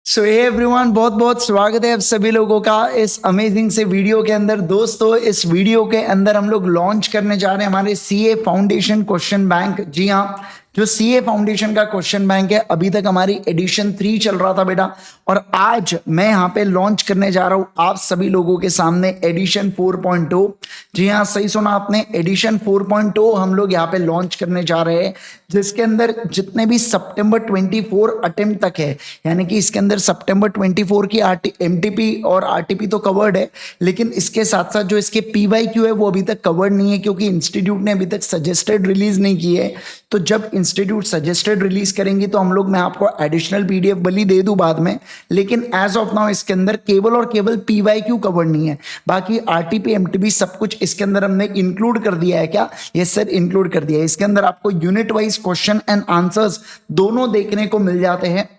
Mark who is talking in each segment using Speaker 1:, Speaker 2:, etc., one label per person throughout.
Speaker 1: सो hey everyone, बहुत बहुत स्वागत है आप सभी लोगों का इस अमेजिंग से वीडियो के अंदर। दोस्तों, इस वीडियो के अंदर हम लोग लॉन्च करने जा रहे हैं हमारे सीए फाउंडेशन क्वेश्चन बैंक। जी हाँ, जो सीए फाउंडेशन का क्वेश्चन बैंक है, अभी तक हमारी एडिशन 3 चल रहा था बेटा, और आज मैं यहाँ पे लॉन्च करने जा रहा हूँ आप सभी लोगों के सामने एडिशन 4.0। जी हाँ, सही सुना आपने, एडिशन 4.0 हम लोग यहाँ पे लॉन्च करने जा रहे हैं, जिसके अंदर जितने भी सितंबर 24 अटेम्प्ट तक है, यानी कि इसके अंदर सितंबर 24 की एमटीपी और आरटीपी तो कवर्ड है, लेकिन इसके साथ साथ जो इसके पीवाईक्यू है वो अभी तक कवर्ड नहीं है, क्योंकि इंस्टीट्यूट ने अभी तक सजेस्टेड रिलीज नहीं की है। तो जब इंस्टीट्यूट सजेस्टेड रिलीज करेंगी तो हम लोग, मैं आपको एडिशनल पीडीएफ भली दे दूं बाद में, लेकिन एज ऑफ नाउ इसके अंदर केवल और केवल पीवाईक्यू कवर्ड नहीं है। बाकी आरटीपी एमटीपी सब कुछ इसके अंदर हमने इंक्लूड कर दिया है। क्या? यस सर, इंक्लूड कर दिया है। इसके अंदर आपको unit wise question and answers दोनों देखने को मिल जाते हैं।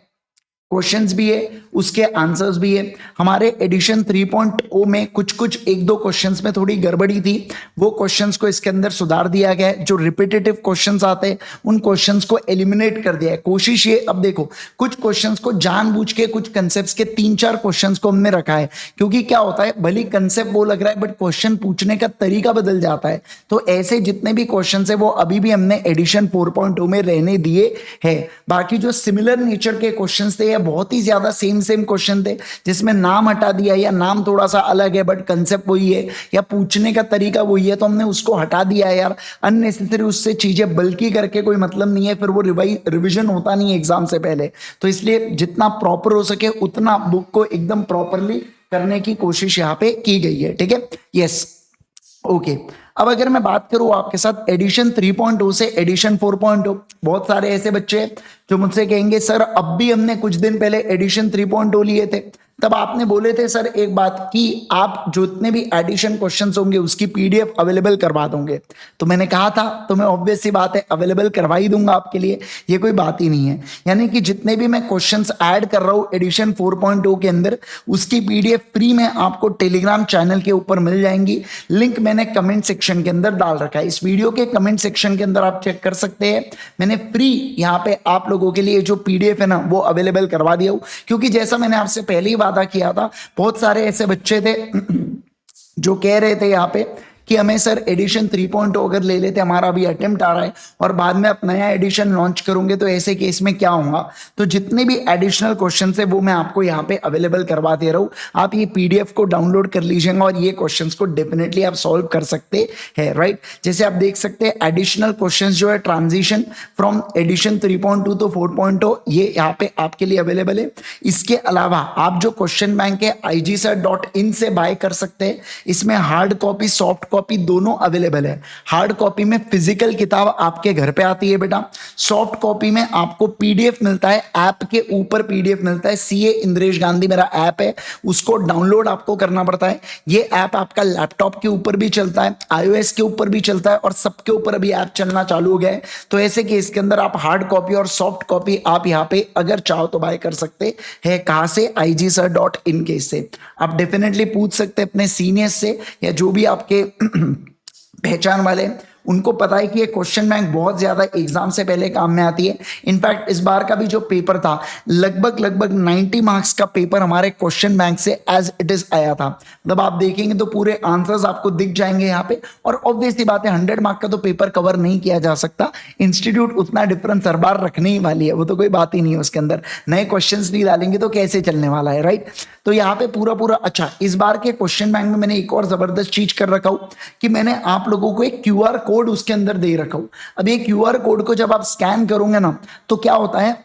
Speaker 1: क्वेश्चंस भी है, उसके आंसर्स भी है। हमारे एडिशन 3.0 में कुछ एक दो क्वेश्चंस में थोड़ी गड़बड़ी थी, वो क्वेश्चंस को इसके अंदर सुधार दिया गया है। जो रिपीटेटिव क्वेश्चंस आते हैं उन क्वेश्चंस को एलिमिनेट कर दिया है। कोशिश ये, अब देखो, कुछ क्वेश्चंस को जानबूझ के, कुछ कंसेप्ट के 3-4 क्वेश्चंस को हमने रखा है, क्योंकि क्या होता है, भली कंसेप्ट वो लग रहा है बट क्वेश्चन पूछने का तरीका बदल जाता है। तो ऐसे जितने भी क्वेश्चन है वो अभी भी हमने एडिशन 4.0 में रहने दिए है। बाकी जो सिमिलर नेचर के क्वेश्चन थे, बहुत ही ज्यादा सेम क्वेश्चन थे जिसमें नाम हटा दिया या नाम थोड़ा सा अलग है बट कंसेप्ट वही है या पूछने का तरीका वही है, तो हमने उसको हटा दिया है यार। अननेसेसरी उससे चीजें बल्कि करके कोई मतलब नहीं है, फिर वो रिवीजन होता नहीं है एग्जाम से पहले। तो इसलिए जितना प्रॉपर हो सके उतना बुक को एकदम प्रॉपरली करने की कोशिश यहाँ पे की गई है। ठीक है, यस, ओके। अब अगर मैं बात करूं आपके साथ एडिशन 3.0 से एडिशन 4.0, बहुत सारे ऐसे बच्चे जो मुझसे कहेंगे सर अब भी हमने कुछ दिन पहले एडिशन 3.0 लिए थे, तब आपने बोले थे सर एक बात कि आप जितने भी एडिशन क्वेश्चंस होंगे उसकी पीडीएफ अवेलेबल करवा दोगे। तो मैंने कहा था, तो मैं ऑब्वियस सी बात है अवेलेबल करवा ही दूंगा आपके लिए, ये कोई बात ही नहीं है। यानी कि जितने भी मैं क्वेश्चंस ऐड कर रहा हूं एडिशन 4.0 के अंदर, उसकी पीडीएफ फ्री में आपको टेलीग्राम चैनल के ऊपर मिल जाएंगी। लिंक मैंने कमेंट सेक्शन के अंदर डाल रखा है। इस वीडियो के कमेंट सेक्शन के अंदर आप चेक कर सकते हैं। मैंने फ्री यहाँ पे आप लोगों के लिए जो पीडीएफ है ना वो अवेलेबल करवा दिया हूं, क्योंकि जैसा मैंने आपसे पहले ही वादा किया था, बहुत सारे ऐसे बच्चे थे जो कह रहे थे यहाँ पे कि हमें सर एडिशन 3.0 अगर ले लेते, हमारा अभी अटेम्प्ट आ रहा है और बाद में आप नया एडिशन लॉन्च करोगे तो ऐसे केस में क्या होगा। तो जितने भी एडिशनल क्वेश्चन है वो मैं आपको यहाँ पे अवेलेबल करवा दे रहा हूँ। आप ये पीडीएफ को डाउनलोड कर लीजिएगा और ये क्वेश्चंस को डेफिनेटली आप सॉल्व कर सकते हैं, राइट। जैसे आप देख सकते हैं एडिशनल क्वेश्चंस जो है ट्रांजिशन फ्रॉम एडिशन 3.2 तो 4.0, ये यहाँ पे आपके लिए अवेलेबल है। इसके अलावा आप जो क्वेश्चन बैंक है IGSir.in से बाय कर सकते हैं। इसमें हार्ड कॉपी, सॉफ्ट कॉपी दोनों अवेलेबल है। हार्ड कॉपी में फिजिकल किताब आपके घर पे आती है बेटा, सॉफ्ट कॉपी में आपको पीडीएफ मिलता है, ऐप के ऊपर पीडीएफ मिलता है। सीए इंद्रेश गांधी मेरा ऐप है, उसको डाउनलोड आपको करना पड़ता है। ये ऐप आपका लैपटॉप के ऊपर भी चलता है, iOS के ऊपर भी चलता है और सबके ऊपर अभी ऐप चलना चालू हो गया है। तो ऐसे केस के अंदर आप हार्ड कॉपी और सॉफ्ट कॉपी आप यहाँ पे अगर चाहो तो बाय कर सकते हैं। कहां से? IGSir.in के से। आप डेफिनेटली पूछ सकते हैं अपने सीनियर्स से या जो भी आपके पहचान वाले, उनको पता है कि ये क्वेश्चन बैंक बहुत ज्यादा एग्जाम से पहले काम में आती है। इनफैक्ट इस बार का भी जो पेपर था, लगभग 90 मार्क्स का पेपर हमारे क्वेश्चन बैंक से एज इट इज आया था। मतलब आप देखेंगे तो पूरे आंसर्स आपको दिख जाएंगे यहाँ पे। और ऑब्वियसली बात है 100 मार्क का तो पेपर कवर नहीं किया जा सकता, इंस्टीट्यूट उतना डिफरेंस हर बार रखने ही वाली है, वो तो कोई बात ही नहीं है। उसके अंदर नए क्वेश्चन भी डालेंगे तो कैसे चलने वाला है, राइट। तो यहाँ पे पूरा अच्छा, इस बार के क्वेश्चन बैंक में मैंने एक और जबरदस्त चीज कर रखा हूं कि मैंने आप लोगों को एक क्यूआर कोड उसके अंदर दे रखा हूं। अब ये क्यूआर कोड को जब आप स्कैन करोगे ना तो क्या होता है,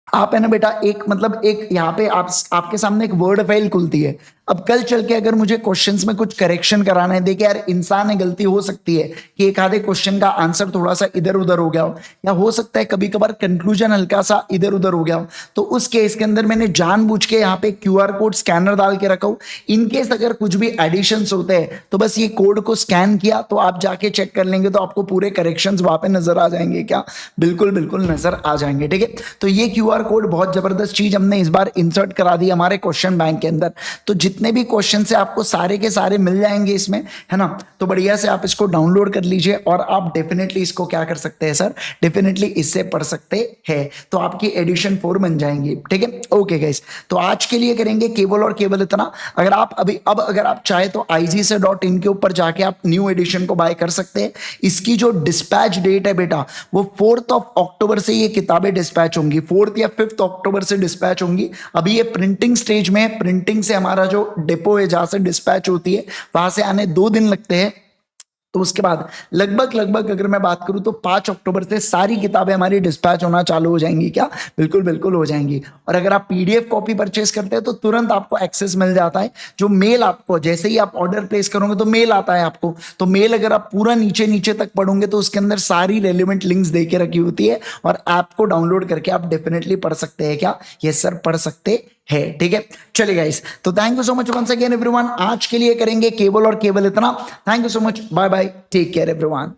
Speaker 1: आप है ना बेटा, एक मतलब एक यहाँ पे आपके सामने एक वर्ड फाइल खुलती है। अब कल चल के अगर मुझे क्वेश्चंस में कुछ करेक्शन कराना है, देखिए यार इंसान है, गलती हो सकती है कि एक आधे क्वेश्चन का आंसर थोड़ा सा इधर उधर हो गया हो, या हो सकता है कभी कभार कंक्लूजन हल्का सा इधर उधर हो गया हो। तो उस केस के अंदर मैंने जानबूझ के यहाँ पे क्यूआर कोड स्कैनर डाल के रखा हूं। इनकेस अगर कुछ भी एडिशंस होते हैं तो बस ये कोड को स्कैन किया तो आप जाके चेक कर लेंगे, तो आपको पूरे करेक्शंस वहां पे नजर आ जाएंगे। क्या? बिल्कुल नजर आ जाएंगे। ठीक है, तो ये क्यूआर कोड बहुत जबरदस्त चीज हमने इस बार इंसर्ट करा दी हमारे क्वेश्चन बैंक के अंदर। तो जितने भी क्वेश्चन है आपको सारे के सारे मिल जाएंगे इसमें, है ना। तो बढ़िया से आप इसको डाउनलोड कर लीजिए और आप डेफिनेटली इसको क्या कर सकते हैं सर, डेफिनेटली इससे पढ़ सकते हैं, तो आपकी एडिशन 4 बन जाएंगी, ठीक है। ओके गाइस, तो आज के लिए करेंगे केवल और केवल इतना। अगर आप अगर आप चाहे तो igc.in के ऊपर जाके आप न्यू एडिशन को बाय कर सकते हैं। इसकी जो डिस्पैच डेट है बेटा वो 4 अक्टूबर से ये किताबें डिस्पैच होंगी, 4 या 5 अक्टूबर से डिस्पैच होंगी। अभी ये प्रिंटिंग स्टेज में, प्रिंटिंग से हमारा जो डिपो है जहां से डिस्पैच होती है वहां से आने 2 दिन लगते हैं। तो उसके बाद लगभग अगर मैं बात करूं तो 5 अक्टूबर से सारी किताबें हमारी डिस्पैच होना चालू हो जाएंगी। क्या? बिल्कुल बिल्कुल हो जाएंगी। और अगर आप पीडीएफ कॉपी परचेस करते हैं तो तुरंत आपको एक्सेस मिल जाता है। जो मेल आपको जैसे ही आप ऑर्डर प्लेस करोगे तो मेल आता है आपको, तो मेल अगर आप पूरा नीचे नीचे तक पढ़ोगे तो उसके अंदर सारी रेलिवेंट लिंक्स दे के रखी होती है और ऐप को डाउनलोड करके आप डेफिनेटली पढ़ सकते हैं। क्या? यस सर, पढ़ सकते है, ठीक है। चलिए गाइस, तो thank you so much once again everyone. आज के लिए करेंगे केवल और केवल इतना। Thank you so much, bye bye, take care everyone.